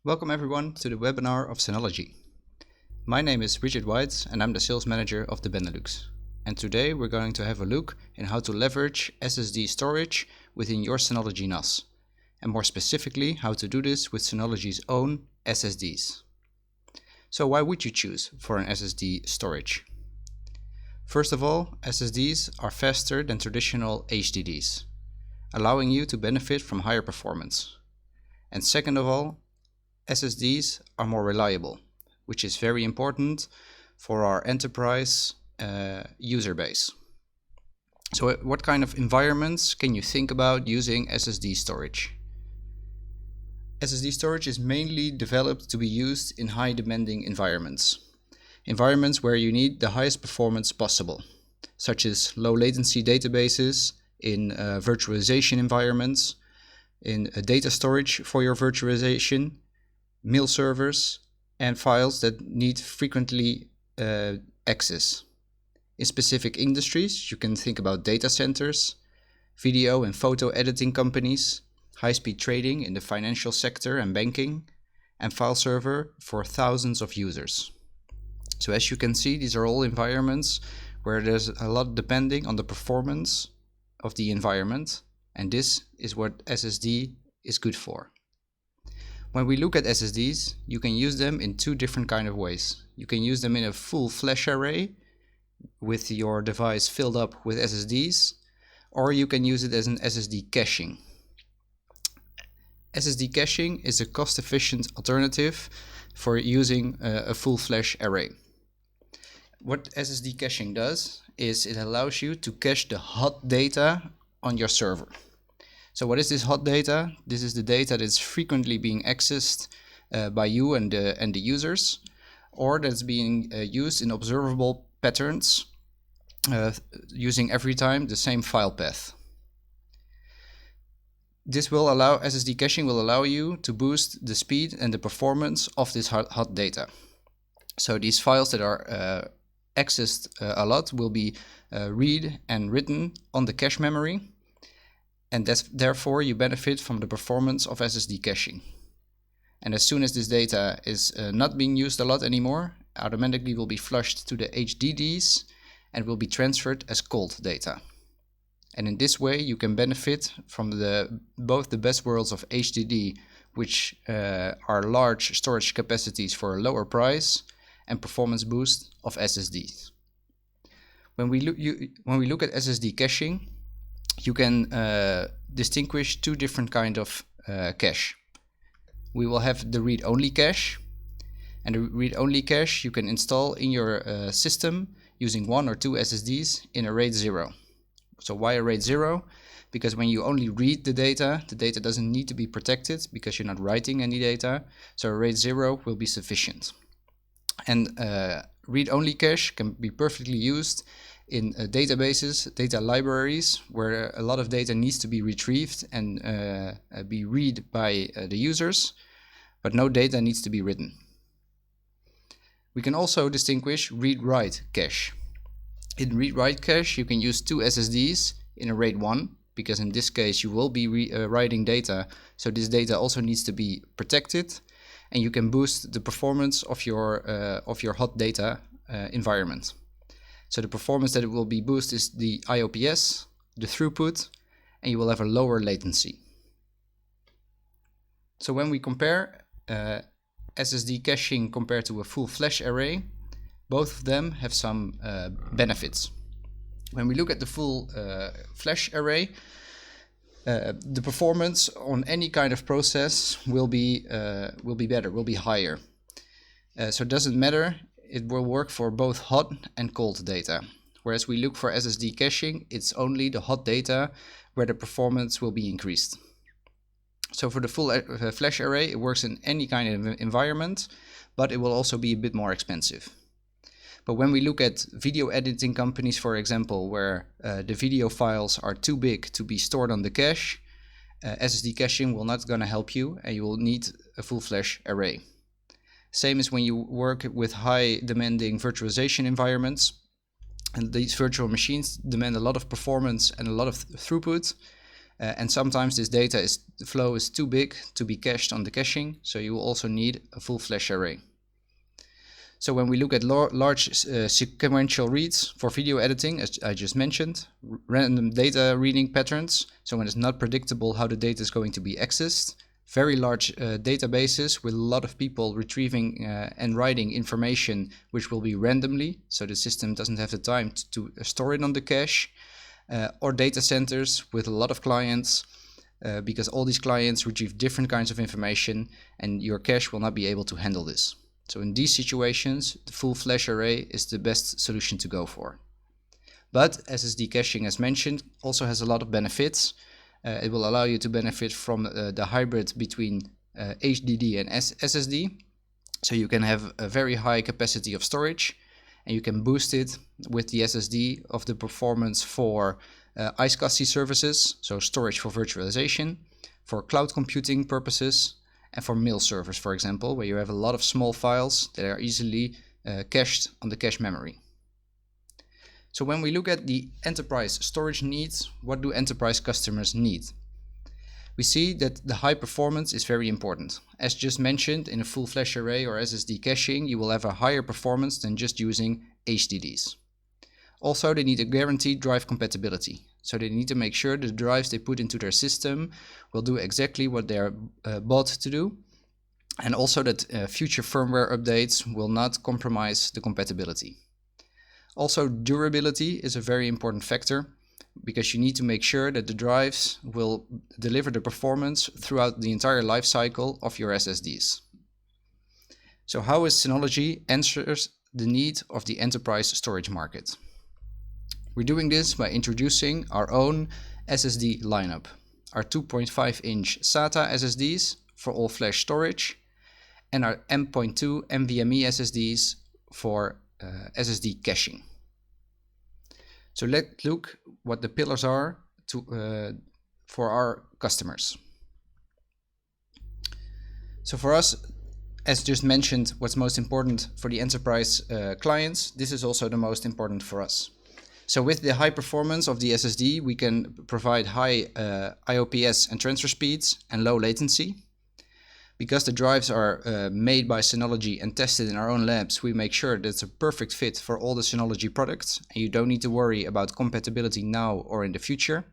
Welcome everyone to the webinar of Synology. My name is Weyts and I'm the sales manager of the Benelux. And today we're going to have a look in how to leverage SSD storage within your Synology NAS. And more specifically, how to do this with Synology's own SSDs. So why would you choose for an SSD storage? First of all, SSDs are faster than traditional HDDs, allowing you to benefit from higher performance. And second of all, SSDs are more reliable, which is very important for our enterprise user base. So what kind of environments can you think about using SSD storage? SSD storage is mainly developed to be used in high demanding environments. Environments where you need the highest performance possible, such as low latency databases, in virtualization environments, in data storage for your virtualization, mail servers, and files that need frequently access. In specific industries, you can think about data centers, video and photo editing companies, high-speed trading in the financial sector and banking, and file server for thousands of users. So as you can see, these are all environments where there's a lot depending on the performance of the environment, and this is what SSD is good for. When we look at SSDs, you can use them in two different kind of ways. You can use them in a full flash array with your device filled up with SSDs, or you can use it as an SSD caching. SSD caching is a cost-efficient alternative for using a full flash array. What SSD caching does is it allows you to cache the hot data on your server. So what is this hot data? This is the data that's frequently being accessed by you and the users, or that's being used in observable patterns using every time the same file path. This will allow, SSD caching will allow you to boost the speed and the performance of this hot data. So these files that are accessed a lot will be read and written on the cache memory, and therefore you benefit from the performance of SSD caching. And as soon as this data is not being used a lot anymore, automatically will be flushed to the HDDs and will be transferred as cold data. And in this way you can benefit from both the best worlds of HDD, which are large storage capacities for a lower price, and performance boost of SSDs. When we look at SSD caching, you can distinguish two different kinds of cache. We will have the read-only cache, and the read-only cache you can install in your system using one or two SSDs in a RAID 0. So why a RAID 0? Because when you only read the data doesn't need to be protected because you're not writing any data, so a RAID 0 will be sufficient. And read-only cache can be perfectly used in databases, data libraries, where a lot of data needs to be retrieved and be read by the users, but no data needs to be written. We can also distinguish read-write cache. In read-write cache, you can use two SSDs in a RAID 1, because in this case you will be writing data, so this data also needs to be protected, and you can boost the performance of your hot data environment. So the performance that it will be boosted is the IOPS, the throughput, and you will have a lower latency. So when we compare SSD caching compared to a full flash array, both of them have some benefits. When we look at the full flash array, the performance on any kind of process will be better, will be higher. So it doesn't matter. It will work for both hot and cold data. Whereas we look for SSD caching, it's only the hot data where the performance will be increased. So for the full flash array, it works in any kind of environment, but it will also be a bit more expensive. But when we look at video editing companies, for example, where the video files are too big to be stored on the cache, SSD caching will not gonna help you, and you will need a full flash array. Same as when you work with high demanding virtualization environments, and these virtual machines demand a lot of performance and a lot of throughput, And sometimes this data flow is too big to be cached on the caching, so you will also need a full flash array. So when we look at large sequential reads for video editing, as I just mentioned, random data reading patterns, so when it's not predictable how the data is going to be accessed, very large databases with a lot of people retrieving and writing information which will be randomly, so the system doesn't have the time to store it on the cache, or data centers with a lot of clients, because all these clients retrieve different kinds of information and your cache will not be able to handle this. So in these situations, the full flash array is the best solution to go for. But SSD caching, as mentioned, also has a lot of benefits. It will allow you to benefit from the hybrid between HDD and SSD. So you can have a very high capacity of storage, and you can boost it with the SSD of the performance for iSCSI services, so storage for virtualization, for cloud computing purposes, and for mail servers, for example, where you have a lot of small files that are easily cached on the cache memory. So when we look at the enterprise storage needs, what do enterprise customers need? We see that the high performance is very important. As just mentioned, in a full flash array or SSD caching, you will have a higher performance than just using HDDs. Also, they need a guaranteed drive compatibility. So they need to make sure the drives they put into their system will do exactly what they are bought to do, and also that future firmware updates will not compromise the compatibility. Also, durability is a very important factor, because you need to make sure that the drives will deliver the performance throughout the entire life cycle of your SSDs. So how is Synology answers the need of the enterprise storage market? We're doing this by introducing our own SSD lineup, our 2.5-inch SATA SSDs for all flash storage, and our M.2 NVMe SSDs for SSD caching. So let's look what the pillars are for our customers. So for us, as just mentioned, what's most important for the enterprise clients, this is also the most important for us. So with the high performance of the SSD, we can provide high IOPS and transfer speeds and low latency. Because the drives are made by Synology and tested in our own labs, we make sure that it's a perfect fit for all the Synology products, and you don't need to worry about compatibility now or in the future.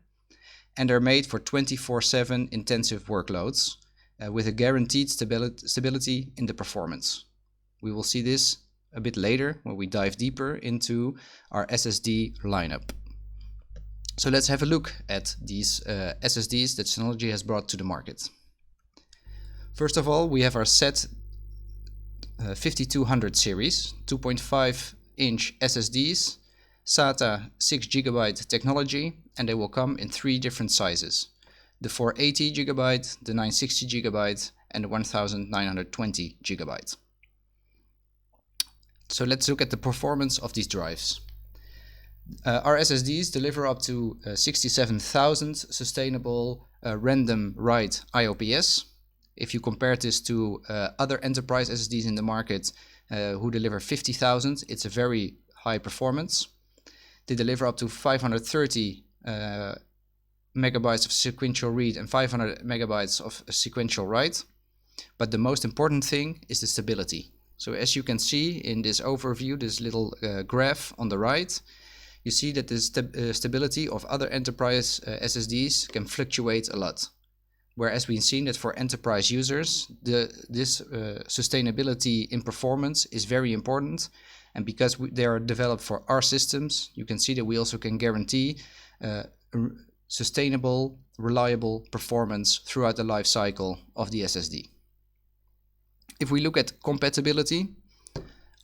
And they're made for 24/7 intensive workloads with a guaranteed stability in the performance. We will see this a bit later when we dive deeper into our SSD lineup. So let's have a look at these SSDs that Synology has brought to the market. First of all, we have our SATA 5200 series, 2.5-inch SSDs, SATA 6GB technology, and they will come in 3 different sizes: the 480GB, the 960GB, and the 1920GB. So let's look at the performance of these drives. Our SSDs deliver up to 67,000 sustainable random write IOPS. If you compare this to other enterprise SSDs in the market who deliver 50,000, it's a very high performance. They deliver up to 530 megabytes of sequential read and 500 megabytes of sequential write. But the most important thing is the stability. So as you can see in this overview, this little graph on the right, you see that the stability of other enterprise SSDs can fluctuate a lot. Whereas we've seen that for enterprise users, this sustainability in performance is very important. And because they are developed for our systems, you can see that we also can guarantee sustainable, reliable performance throughout the life cycle of the SSD. If we look at compatibility,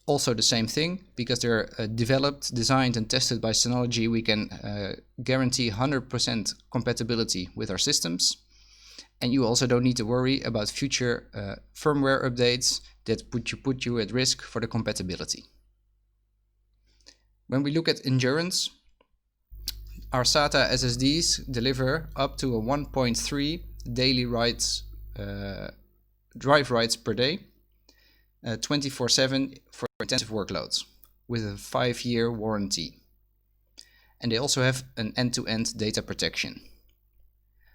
also the same thing, because they're developed, designed and tested by Synology, we can guarantee 100% compatibility with our systems. And you also don't need to worry about future firmware updates that put you at risk for the compatibility. When we look at endurance, our SATA SSDs deliver up to a 1.3 daily drive writes per day, 24/7 for intensive workloads, with a 5-year warranty. And they also have an end-to-end data protection.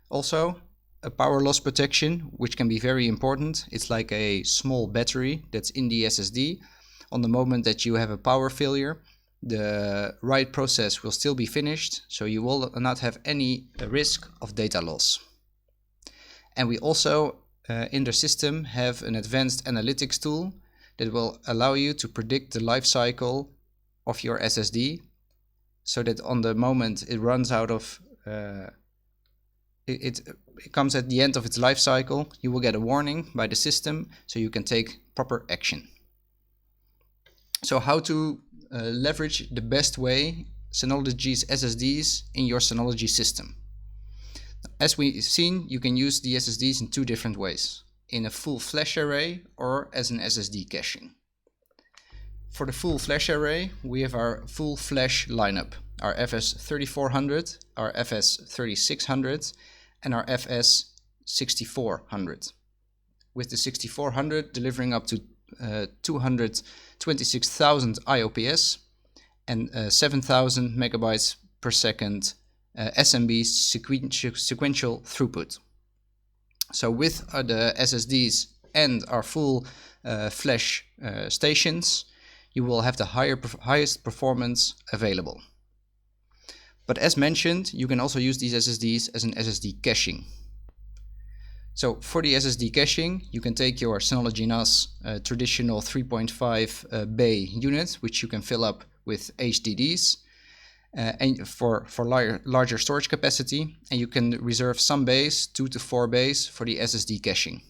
Also, a power loss protection, which can be very important. It's like a small battery that's in the SSD. On the moment that you have a power failure, the write process will still be finished, so you will not have any risk of data loss. And we also in the system have an advanced analytics tool that will allow you to predict the life cycle of your SSD, so that on the moment it runs out of it comes at the end of its life cycle, you will get a warning by the system so you can take proper action. So how to leverage the best way Synology's SSDs in your Synology system. As we've seen, you can use the SSDs in two different ways: in a full flash array or as an SSD caching. For the full flash array, we have our full flash lineup: our FS3400, our FS3600, and our FS6400. With the 6400 delivering up to 226,000 IOPS and 7,000 megabytes per second SMB sequential throughput. So with the SSDs and our full flash stations, you will have the highest performance available. But as mentioned, you can also use these SSDs as an SSD caching. So for the SSD caching, you can take your Synology NAS traditional 3.5 bay unit, which you can fill up with HDDs and for larger storage capacity, and you can reserve some bays, 2 to 4 bays, for the SSD caching.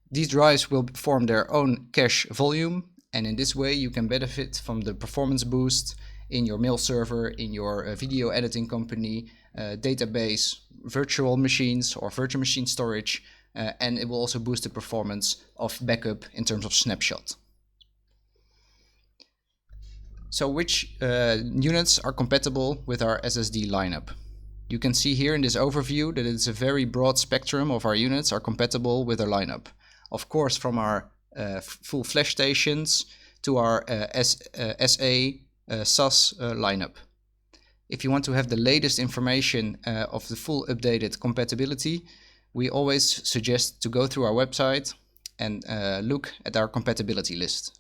These drives will form their own cache volume, and in this way you can benefit from the performance boost in your mail server, in your video editing company, database, virtual machines or virtual machine storage, and it will also boost the performance of backup in terms of snapshot. So which units are compatible with our SSD lineup? You can see here in this overview that it's a very broad spectrum of our units are compatible with our lineup. Of course, from our full flash stations to our SA SAS lineup. If you want to have the latest information of the full updated compatibility, we always suggest to go through our website and look at our compatibility list.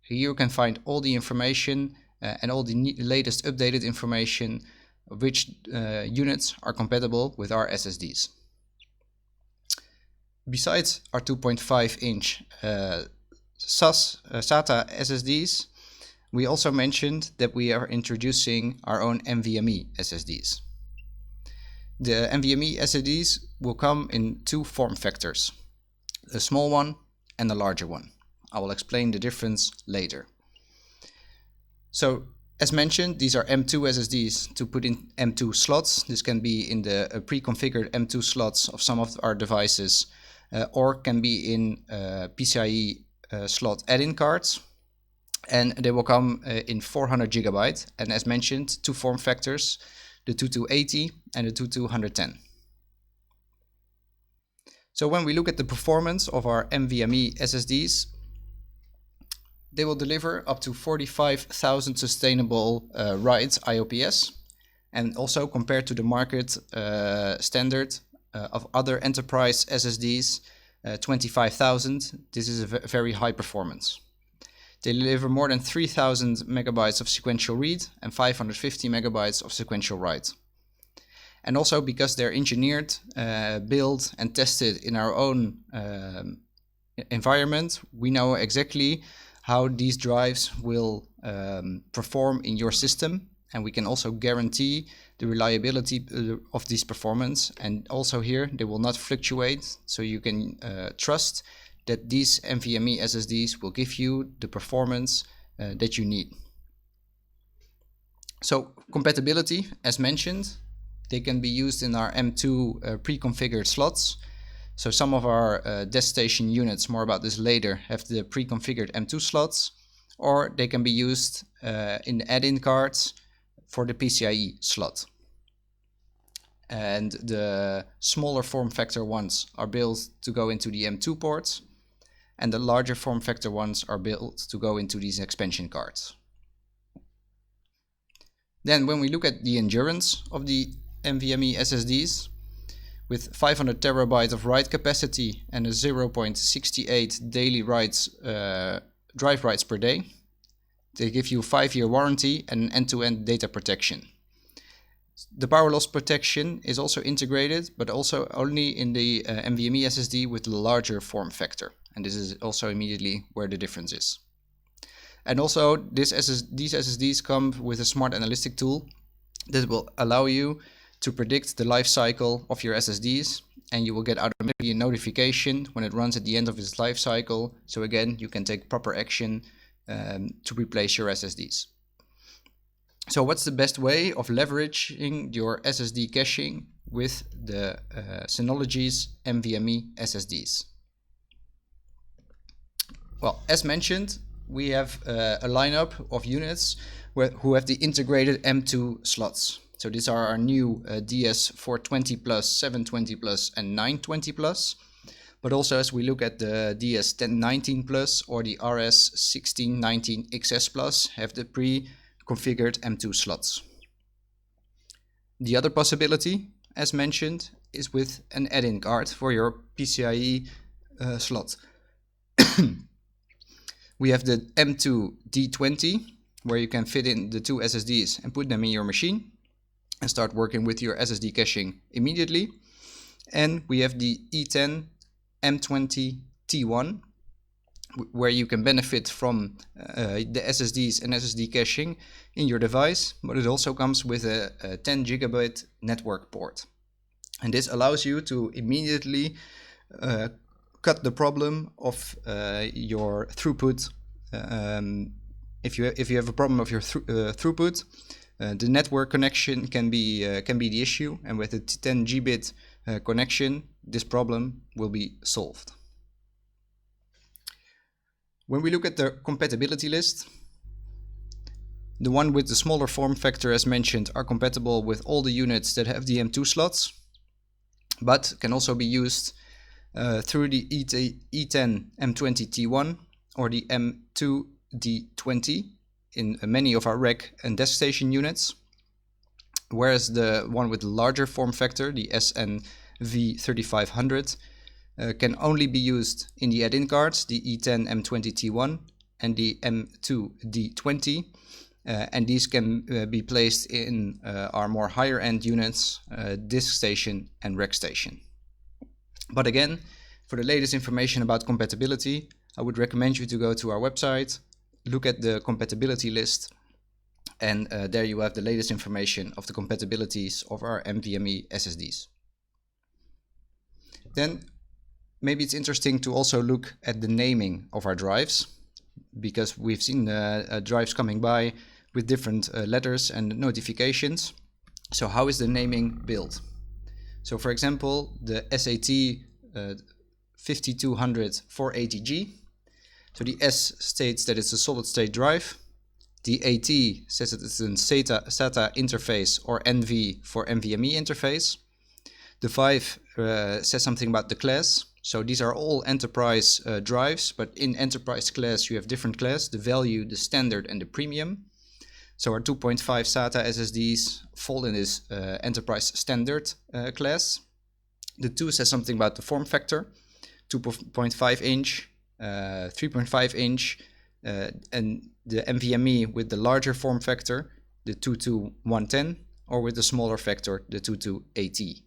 Here you can find all the information and all the latest updated information of which units are compatible with our SSDs. Besides our 2.5-inch SATA SSDs, we also mentioned that we are introducing our own NVMe SSDs. The NVMe SSDs will come in two form factors, a small one and a larger one. I will explain the difference later. So, as mentioned, these are M2 SSDs to put in M2 slots. This can be in the pre-configured M2 slots of some of our devices, or can be in PCIe slot add-in cards. And they will come in 400 gigabyte, and as mentioned, two form factors, the 2280 and the 2210. So when we look at the performance of our NVMe SSDs, they will deliver up to 45,000 sustainable writes IOPS, and also compared to the market standard of other enterprise SSDs, 25,000, this is a very high performance. They deliver more than 3,000 megabytes of sequential read and 550 megabytes of sequential write. And also because they're engineered, built and tested in our own environment, we know exactly how these drives will perform in your system, and we can also guarantee the reliability of this performance. And also here they will not fluctuate, so you can trust that these NVMe SSDs will give you the performance that you need. So compatibility, as mentioned, they can be used in our M2 pre-configured slots. So some of our desk station units, more about this later, have the pre-configured M2 slots, or they can be used in add-in cards for the PCIe slot. And the smaller form factor ones are built to go into the M2 ports, and the larger form factor ones are built to go into these expansion cards. Then when we look at the endurance of the NVMe SSDs with 500 terabytes of write capacity and a 0.68 daily drive writes per day. They give you a 5-year warranty and end-to-end data protection. The power loss protection is also integrated, but also only in the NVMe SSD with the larger form factor. And this is also immediately where the difference is. And also, these SSDs come with a smart analytic tool that will allow you to predict the life cycle of your SSDs, and you will get automatically a notification when it runs at the end of its life cycle. So again, you can take proper action to replace your SSDs. So what's the best way of leveraging your SSD caching with the Synology's NVMe SSDs? Well, as mentioned, we have a lineup of units who have the integrated M2 slots. So these are our new DS420 Plus, 720 Plus, and 920 Plus. But also, as we look at the DS1019 Plus or the RS1619 XS Plus, have the pre-configured M2 slots. The other possibility, as mentioned, is with an add-in card for your PCIe slot. We have the M2 D20, where you can fit in the 2 SSDs and put them in your machine and start working with your SSD caching immediately. And we have the E10 M20 T1, where you can benefit from the SSDs and SSD caching in your device, but it also comes with a 10 gigabit network port. And this allows you to immediately cut the problem of your throughput. If you have a problem of your throughput, the network connection can be the issue, and with a 10 gigabit connection, this problem will be solved. When we look at the compatibility list, the one with the smaller form factor, as mentioned, are compatible with all the units that have the M2 slots, but can also be used through the E10 M20 T1 or the M2 D20 in many of our rack and desk station units, whereas the one with the larger form factor, the SNV3500, can only be used in the add-in cards, the E10 M20 T1 and the M2 D20, and these can be placed in our more higher end units, disk station and rack station. But again, for the latest information about compatibility, I would recommend you to go to our website, look at the compatibility list, and there you have the latest information of the compatibilities of our NVMe SSDs. Then maybe it's interesting to also look at the naming of our drives, because we've seen drives coming by with different letters and notifications. So how is the naming built? So for example, the SATA 5200 480G. So the S states that it's a solid state drive. The AT says that it's a SATA interface, or NV for NVMe interface. The 5 says something about the class. So these are all enterprise drives, but in enterprise class you have different class, the value, the standard, and the premium. So our 2.5 SATA SSDs fall in this enterprise standard class. The 2 says something about the form factor, 2.5 inch, 3.5 inch, and the NVMe with the larger form factor, the 22110, or with the smaller factor, the 22AT.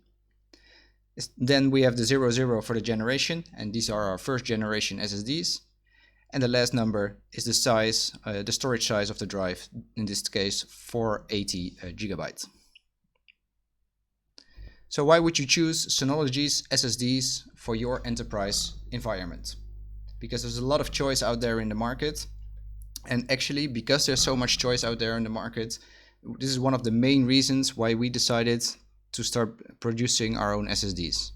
Then we have the 00 for the generation, and these are our first generation SSDs. And the last number is the size, the storage size of the drive, in this case 480 gigabytes. So why would you choose Synology's SSDs for your enterprise environment? Because there's a lot of choice out there in the market, and actually because there's so much choice out there in the market, this is one of the main reasons why we decided to start producing our own SSDs.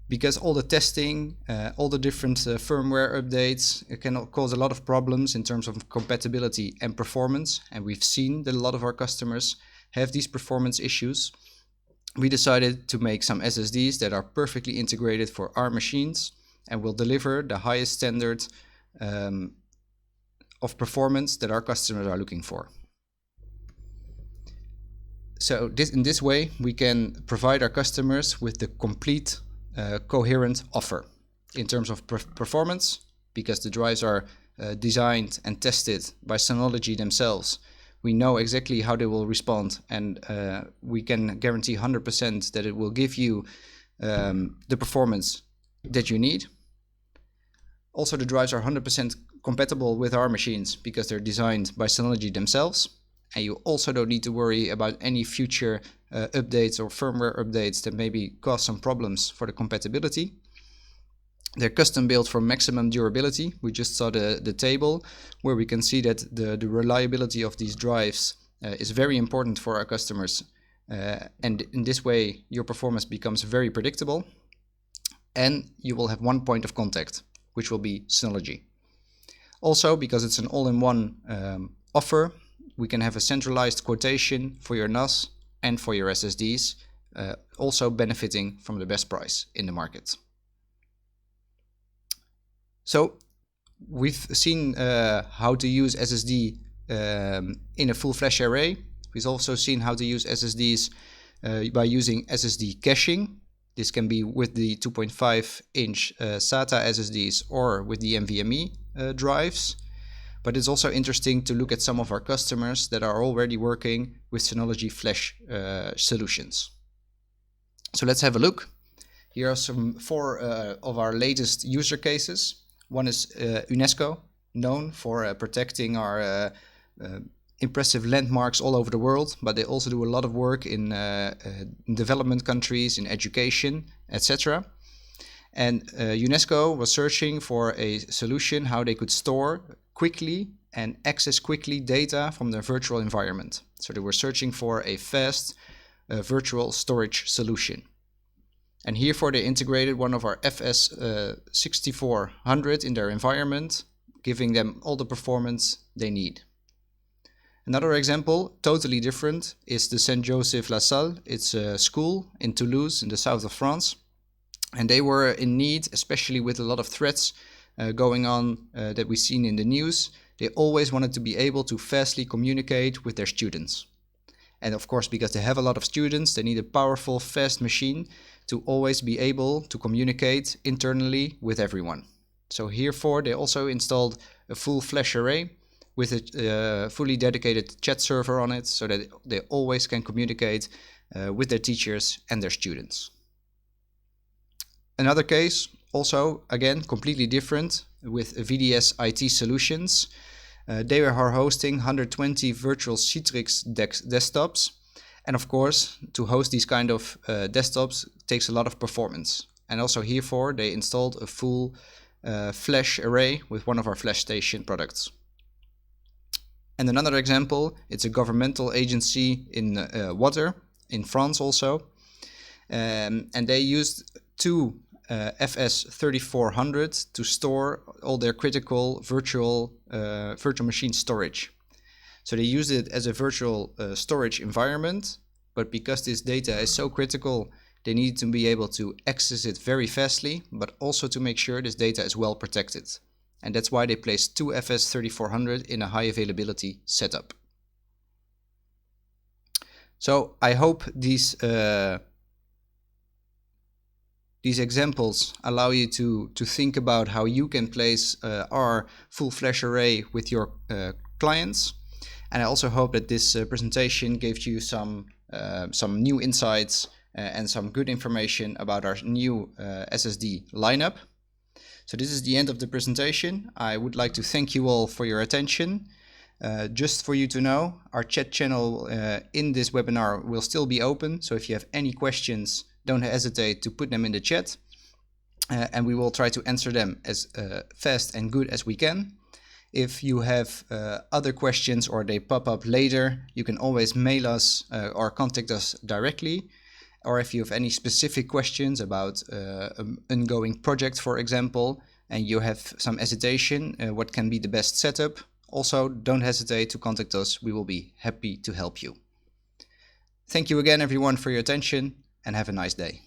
Because all the testing, all the different firmware updates, it can cause a lot of problems in terms of compatibility and performance, and we've seen that a lot of our customers have these performance issues. We decided to make some SSDs that are perfectly integrated for our machines and will deliver the highest standard of performance that our customers are looking for. So in this way, we can provide our customers with the complete coherent offer in terms of performance, because the drives are designed and tested by Synology themselves. We know exactly how they will respond, and we can guarantee 100% that it will give you the performance that you need. Also, the drives are 100% compatible with our machines because they're designed by Synology themselves. And you also don't need to worry about any future updates or firmware updates that maybe cause some problems for the compatibility. They're custom built for maximum durability. We just saw the table where we can see that the reliability of these drives is very important for our customers. And in this way, your performance becomes very predictable. And you will have one point of contact, which will be Synology. Also, because it's an all-in-one offer, we can have a centralized quotation for your NAS and for your SSDs, also benefiting from the best price in the market. So we've seen how to use SSD in a full flash array. We've also seen how to use SSDs by using SSD caching. This can be with the 2.5-inch SATA SSDs or with the NVMe drives. But it's also interesting to look at some of our customers that are already working with Synology Flash solutions. So let's have a look. Here are some 4 of our latest user cases. One is UNESCO, known for protecting our impressive landmarks all over the world, but they also do a lot of work in development countries, in education, etc. And UNESCO was searching for a solution how they could store quickly and access quickly data from their virtual environment. So they were searching for a fast virtual storage solution. And herefore they integrated one of our FS6400 in their environment, giving them all the performance they need. Another example, totally different, is the Saint Joseph La Salle. It's a school in Toulouse in the south of France. And they were in need, especially with a lot of threats going on that we've seen in the news. They always wanted to be able to fastly communicate with their students. And of course, because they have a lot of students, they need a powerful, fast machine to always be able to communicate internally with everyone. So herefore, they also installed a full flash array with a fully dedicated chat server on it, so that they always can communicate with their teachers and their students. Another case, also again completely different, with VDS IT Solutions. They are hosting 120 virtual Citrix desktops. And of course, to host these kind of desktops takes a lot of performance. And also herefore, they installed a full flash array with one of our Flash Station products. And another example, it's a governmental agency in water, in France also. And they used 2 FS3400 to store all their critical virtual machine storage. So they used it as a virtual storage environment, but because this data is so critical, they need to be able to access it very fastly, but also to make sure this data is well protected. And that's why they placed 2 FS3400 in a high availability setup. So I hope these examples allow you to think about how you can place our full flash array with your clients. And I also hope that this presentation gave you some new insights and some good information about our new SSD lineup. So this is the end of the presentation. I would like to thank you all for your attention. Just for you to know, our chat channel in this webinar will still be open. So if you have any questions, don't hesitate to put them in the chat. And we will try to answer them as fast and good as we can. If you have other questions or they pop up later, you can always mail us or contact us directly. Or if you have any specific questions about an ongoing project, for example, and you have some hesitation, what can be the best setup, also don't hesitate to contact us. We will be happy to help you. Thank you again, everyone, for your attention, and have a nice day.